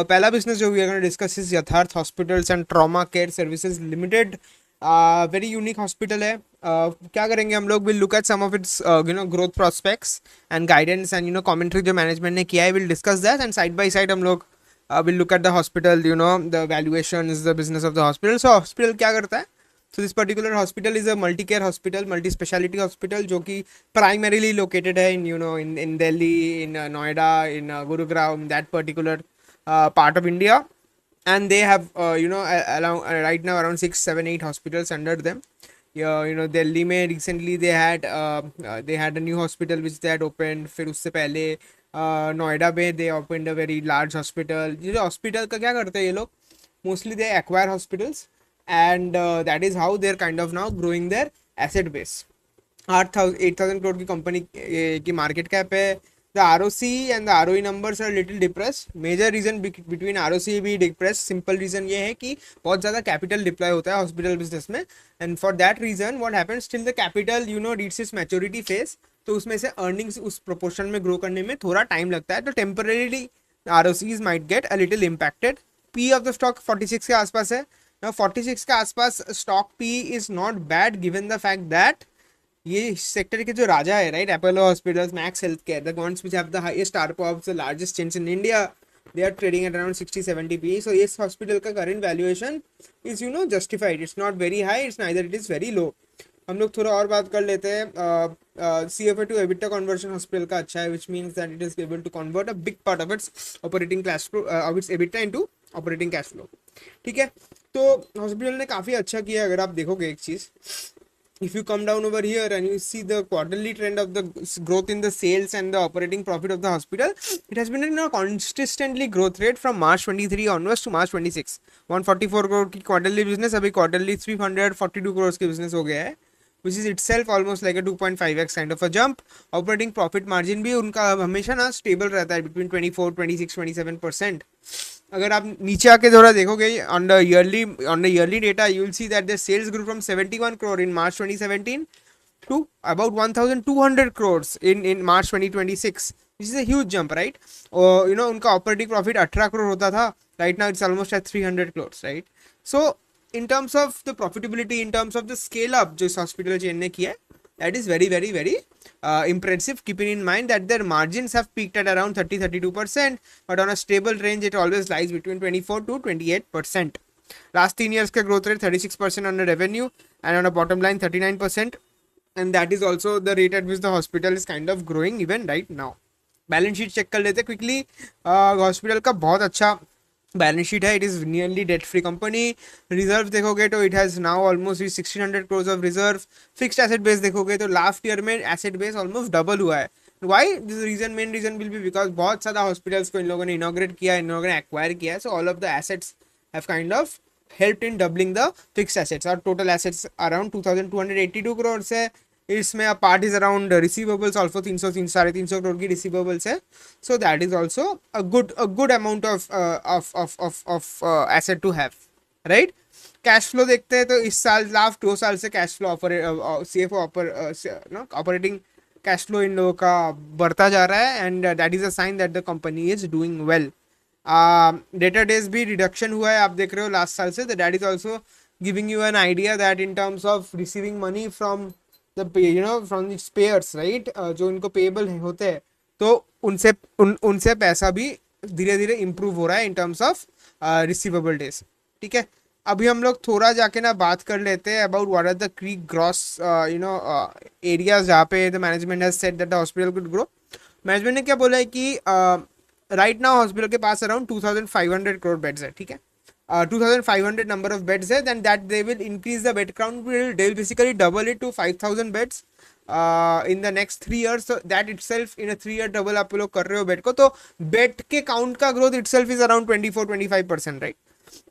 पहला बिजनेस जो we are gonna discuss is Yatharth hospitals and trauma care services limited. Very unique hospital है। क्या करेंगे हम लोग, will look at some of its growth prospects and guidance and commentary जो management ने किया है, will discuss that and side by side हम लोग will look at the hospital, the valuation is the business of the hospital. So hospital क्या करता है? So this particular hospital is a multi-care hospital, multi-speciality hospital, जो कि primarily located है in Delhi, in Noida, in Gurugram, that particular part of India, and they have right now around 6, 7, 8 hospitals under them. Yeah, Delhi में recently they had a new hospital which they had opened. फिर उससे पहले नोएडा में they opened a very large hospital. ये hospital का क्या करते हैं ये लोग? Mostly they acquire hospitals, and that is how they're kind of now growing their asset base. 8,000 crore की कंपनी की मार्केट कैप है. The ROC and the ROE numbers are little depressed. Major reason between ROC भी depressed, simple reason ये है कि बहुत ज़्यादा capital deploy होता है hospital business में, and for that reason what happens, till the capital reaches its maturity phase, तो उसमें से earnings उस proportion में grow करने में थोड़ा time लगता है, तो temporarily ROCs might get a little impacted. P of the stock 46 के आसपास है. Now 46 के आसपास stock P is not bad given the fact that ये सेक्टर के जो राजा है, right, Apollo hospitals, Max health care, the ones which have the highest ARPO, the largest chains in India, they are trading at around 60-70 P. So इस hospital का current valuation is justified. It's not very high, it's neither it is very low. हम लोग थोड़ा और बात कर लेते हैं. CFA to EBITDA conversion hospital का अच्छा है, which means that it is able to convert a big part of its operating cash flow, of its EBITDA into operating cash flow. ठीक है, तो हॉस्पिटल ने काफ़ी अच्छा किया. अगर आप देखोगे एक चीज़, if you come down over here and you see the quarterly trend of the growth in the sales and the operating profit of the hospital, it has been in a consistently growth rate from March 23 onwards to March 26. 144 crore की quarterly business अभी quarterly 342 crores की business हो गया है, which is itself almost like a 2.5x kind of a jump. Operating profit margin भी उनका हमेशा ना stable रहता है between 24, 26, 27%. अगर आप नीचे आके थोड़ा देखोगे on the yearly data, you will see that the sales grew from 71 crore in March 2017 to about 1,200 crores in March 2026, which is a huge jump, right? उनका operating profit 18 crore होता था, right now it's almost at 300 crores, right? So in terms of the profitability, in terms of the scale up जो इस hospital chain ने किया है, that is very very very impressive, keeping in mind that their margins have peaked at around 30-32%, but on a stable range it always lies between 24 to 28%. Last 3 years ka growth rate 36% on the revenue, and on a bottom line 39%, and that is also the rate at which the hospital is kind of growing even right now. Balance sheet check कर लेते quickly. Hospital का बहुत अच्छा balance sheet है. It is nearly debt free company. Reserve देखोगे तो it has now almost 1600 crores of reserve. Fixed asset base देखोगे तो लास्ट ईयर में एसेट बेस ऑलमोस्ट डबल हुआ है. Why this reason, main reason will be because बहुत ज़्यादा hospitals को इन लोगों ने इनॉग्रेट किया, इन लोगों ने एक्वायर किया. So all of the assets have kind of help in doubling the fixed assets. और टोटल एसेट्स अराउंड 2282 crores है. इसमें a part is around receivables also 300-350 crore की रिसीवेबल्स है. So that is also a good amount of asset to have, right. Cash flow देखते हैं तो इस साल लास्ट 2 साल से cash flow CFO operating cash flow इन लोगों का बढ़ता जा रहा है, and that is a sign that the company is doing well. Debtor days भी रिडक्शन हुआ है, आप देख रहे हो लास्ट साल से. That is also giving you an idea that in terms of receiving money from from its payers, right, जो इनको पेएबल होते हैं, तो उनसे पैसा भी धीरे धीरे इंप्रूव हो रहा है इन टर्म्स ऑफ रिसीवेबल डेज. ठीक है, अभी हम लोग थोड़ा जाके ना बात कर लेते हैं about what are the key growth areas जहाँ पे the management has said that the hospital could grow. Management ने क्या बोला है कि राइट नाउ हॉस्पिटल के पास अराउंड 2500 crore बेड्स है. ठीक है, 2500 number of beds है, then that they will increase the bed count, they will basically double it to 5000 beds in the next 3 years. So that itself in a 3 year double आप लोग कर रहे हो bed को, तो बेड के count का growth itself is around 24-25%, right.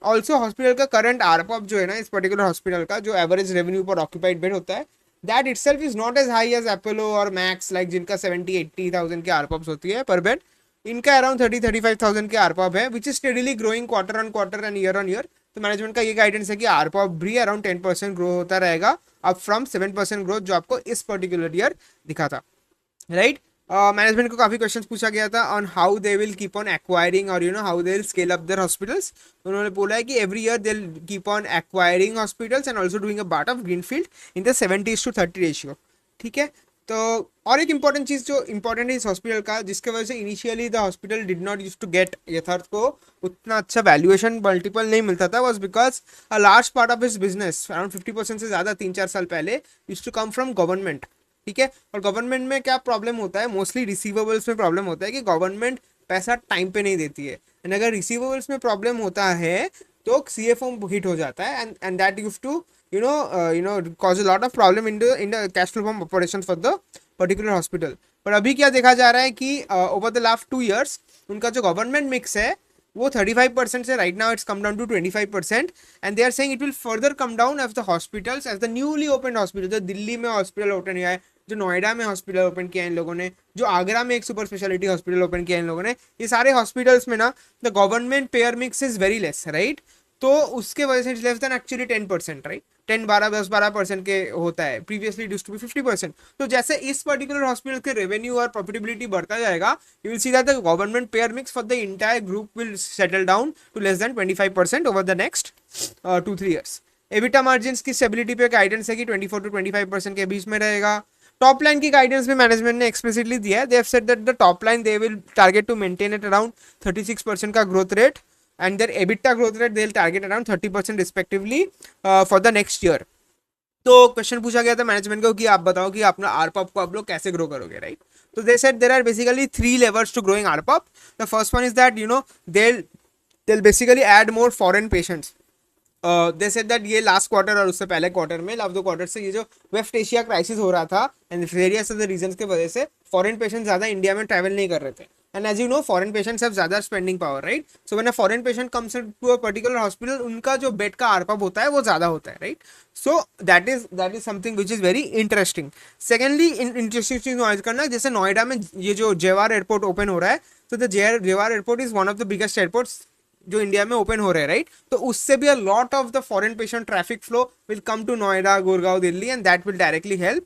Also hospital का करंट आरपॉप जो है ना, इस पर्टिकुलर हॉस्पिटल का जो एवरेज रेवेन्यू पर ऑक्यूपाइड बेड होता है, that itself is not as high as Apollo और मैक्स, लाइक जिनका 70-80,000 की आरपॉप्स होती है पर बेड. इनका अराउंड 30-35,000 के आरपॉप है, which is steadily growing quarter on quarter and year on year. तो मैनेजमेंट का ये गाइडेंस है कि आरपॉप भी अराउंड 10% ग्रो होता रहेगा, अप फ्रॉम 7% ग्रोथ जो आपको इस पर्टिकुलर ईयर दिखा था, राइट. मैनेजमेंट को काफी क्वेश्चंस पूछा गया था on how they will keep on acquiring और how they will scale up their hospitals. उन्होंने बोला है कि every year they will keep on acquiring hospitals and also doing a part of greenfield in the 70:30 ratio. ठीक है, तो और एक इंपॉर्टेंट चीज जो इंपॉर्टेंट है इस हॉस्पिटल का, जिसके वजह से initially the hospital did not use to get Yatharth को उतना अच्छा वैल्यूएशन मल्टीपल नहीं मिलता था, was because a large part of his business around 50% से ज्यादा 3-4 साल पहले use to come from government. ठीक है, और गवर्नमेंट में क्या प्रॉब्लम होता है, मोस्टली रिसीवेबल्स में प्रॉब्लम होता है कि गवर्नमेंट पैसा टाइम पे नहीं देती है, एंड अगर रिसीवेबल्स में प्रॉब्लम होता है तो सीएफओ हिट हो जाता है, and that use to cause a lot of problem in the cash flow from operations for the particular hospital। पर अभी क्या देखा जा रहा है कि ओवर द लास्ट 2 years उनका जो गवर्नमेंट मिक्स है वो 35% से right now it's come down to 25%, and they are saying it will further come down as the hospitals, as the newly open hospital, जो दिल्ली में हॉस्पिटल ओपन हुआ है, जो नोएडा में हॉस्पिटल ओपन किया है इन लोगों ने, जो आगरा में एक सुपर स्पेशलिटी हॉस्पिटल ओपन किया है इन लोगों ने, ये सारे हॉस्पिटल्स में ना the government payer mix is very less, right. तो उसके वजह से it's less than actually 10%, right. 10-12-10-12% के होता है, प्रीवियसली यूज्ड टू बी 50%। तो जैसे इस पर्टिकुलर हॉस्पिटल के रेवेन्यू और प्रॉफिटेबिलिटी बढ़ता जाएगा, you will see that the government payer mix for the entire group will settle down to less than 25% over the next 2-3 years। EBITDA margin की stability पे guidance है कि 24-25% के बीच में रहेगा। टॉप लाइन की गाइडेंस भी मैनेजमेंट ने एक्सप्लिसिटली दिया है, they have said that the top line they will target to maintain at around 36% का growth rate, and their EBITDA growth rate they'll target around 30% respectively for the next year। तो question पूछा गया था management को कि आप बताओ कि अपना आरपॉप को आप लोग कैसे ग्रो करोगे, राइट। तो they said there are basically 3 levers to growing ARPOB. The first one is that they'll basically add more foreign patients। They said that ये लास्ट क्वार्टर और उससे पहले क्वार्टर में, लास्ट 2 क्वार्टर से ये जो वेस्ट एशिया क्राइसिस हो रहा था एंड वेरियस अदर रीजंस के वजह से फॉरेन पेशेंट ज्यादा इंडिया में ट्रैवल नहीं कर रहे थे, and as you know foreign patients have ज्यादा spending power, right. So when a foreign patient comes to a particular hospital, उनका जो बेड का आरपॉप होता है वो ज्यादा होता है, right. So that is something which is very interesting. Secondly interesting चीज नॉइज करना, जैसे नोएडा में ये जो जेवार एयरपोर्ट ओपन हो रहा है, तो the Jewar airport is one of the biggest airports जो इंडिया में ओपन हो रहे हैं, राइट। तो उससे भी a lot of the foreign patient traffic flow will come to Noida, Gurgaon, Delhi, and that will directly help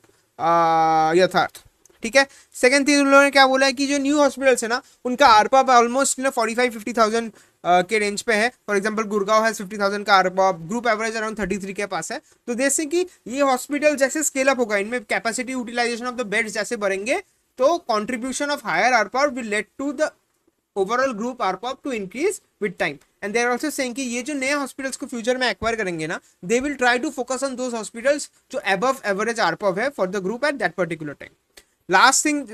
Yatharth. ठीक है, सेकंड चीज उन्होंने क्या बोला है कि जो न्यू हॉस्पिटल्स है ना, उनका आरपॉप ऑलमोस्ट 45-50,000 के रेंज पे है। फॉर एग्जांपल गुड़गांव है 50,000 का आरपॉप, ग्रुप एवरेज अराउंड 33 के पास है। तो जैसे कि ये हॉस्पिटल जैसे स्केल अप होगा, इनमें capacity utilization of the beds जैसे बढ़ेंगे, तो contribution of higher ARPOB will lead to the overall group ARPOB to increase with time. And they are also saying कि ये जो नए हॉस्पिटल्स को फ्यूचर में एक्वायर करेंगे ना, they will try to focus on those hospitals जो above average ARPOB है for the group at that particular time. Last thing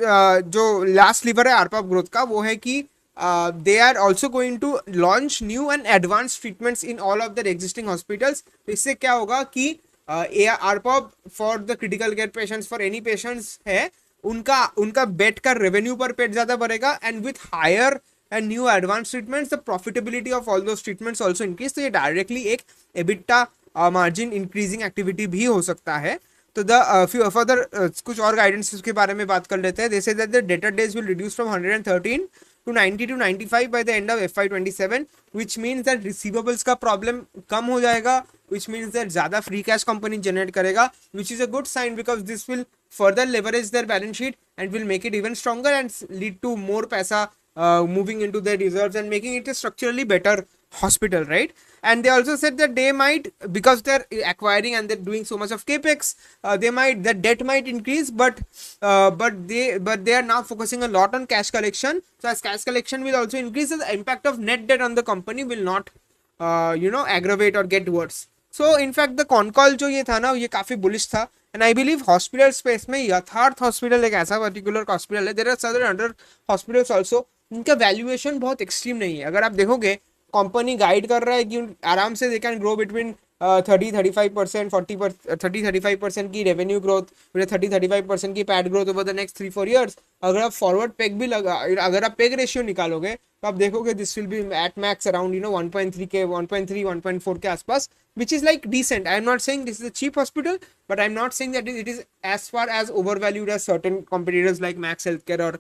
जो लास्ट लीवर है आरपॉप ग्रोथ का, वो है कि they are also going to launch new and advance treatments in all of their existing hospitals. तो इससे क्या होगा कि ARPOB for the critical care patients, for any patients है, उनका बेड का रेवेन्यू पर पेड ज्यादा बढ़ेगा, and with higher and new advanced treatments the profitability of all those treatments also increase। तो ये directly एक EBITDA margin increasing activity भी हो सकता है। तो द few further कुछ और guidance के बारे में बात कर लेते हैं। They say that the debtor days will reduce from 113 to 90 to 95 by the end of FY27, which means that receivables का problem कम हो जाएगा, which means that ज़्यादा free cash company generate करेगा, which is a good sign because this will further leverage their balance sheet and will make it even stronger and lead to more पैसा moving into their reserves and making it a structurally better hospital, right? And they also said that they might, because they're acquiring and they're doing so much of capex, the debt might increase, but they are now focusing a lot on cash collection. So as cash collection will also increase, the impact of net debt on the company will not aggravate or get worse। So in fact the con call जो ये था ना, ये काफी bullish था, and I believe hospital space में यथार्थ hospital एक ऐसा पर्टिकुलर हॉस्पिटल है, there are several other hospitals also, उनका वैल्यूएशन बहुत एक्सट्रीम नहीं है। अगर आप देखोगे कंपनी गाइड कर रहा है कि आराम से दे कैन ग्रो बिटवीन 30-35%, 30-35% की रेवेन्यू ग्रोथ, 30-35% की pad growth over the next 3-4 years। अगर आप फॉरवर्ड पेग भी लगा, अगर आप पेग रेशियो निकालोगे तो आप देखोगे this will be at max around 1.3 के 1.3 1.4 के आसपास, which is like decent। I am not saying this is a cheap hospital, but I am not saying that it is as far as overvalued as certain competitors like Max Healthcare or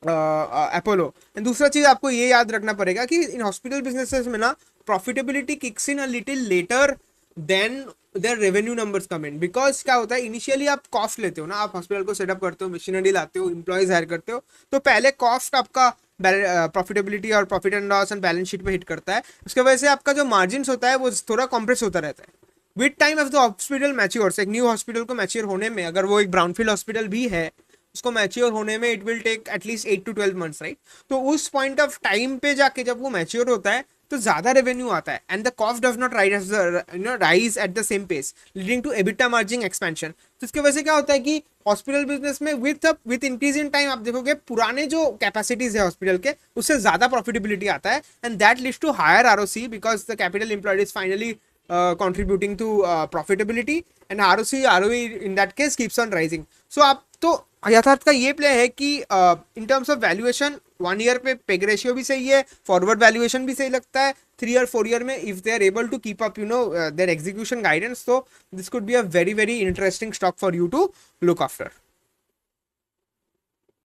Apollo. And दूसरा चीज आपको ये याद रखना पड़ेगा कि in hospital businesses में ना profitability kicks in a little later than their revenue numbers come in, because क्या होता है इनिशियली आप कॉस्ट लेते हो ना, आप हॉस्पिटल को सेटअप करते हो, मशीनरी लाते हो, एम्प्लॉयज हायर करते हो, तो पहले कॉस्ट आपका प्रॉफिटेबिलिटी और profit and loss and balance sheet पे हिट करता है, उसके वजह से आपका जो मार्जिन होता है वो थोड़ा कॉम्प्रेस होता रहता है। With time of the hospital matures, एक न्यू हॉस्पिटल को मैच्योर होने में, अगर वो एक ब्राउनफील्ड हॉस्पिटल भी है, उसको मैच्योर होने में it will take at least 8 to 12 months, right. तो उस पॉइंट ऑफ टाइम पे जाके जब वो मैच्योर होता है तो ज्यादा रेवेन्यू आता है, and the cost does not rise at the same pace, leading to EBITDA margin expansion. तो इसकी वजह से क्या होता है कि हॉस्पिटल बिजनेस में विथ इंक्रीज इन टाइम आप देखोगे पुराने जो कैपेसिटीज है हॉस्पिटल के उससे ज्यादा प्रॉफिटेबिलिटी आता है, and that leads to higher ROC because the capital employed is finally contributing to profitability, and ROE in that case keeps on rising. So आप तो यथार्थ का ये प्ले है कि इन टर्म्स ऑफ वैल्यूएशन 1 ईयर पे पेग रेशियो भी सही है, फॉरवर्ड वैल्यूएशन भी सही लगता है, 3 or 4 ईयर में if they are able to keep up their execution guidance, तो this could be a very very interesting stock for you to look after.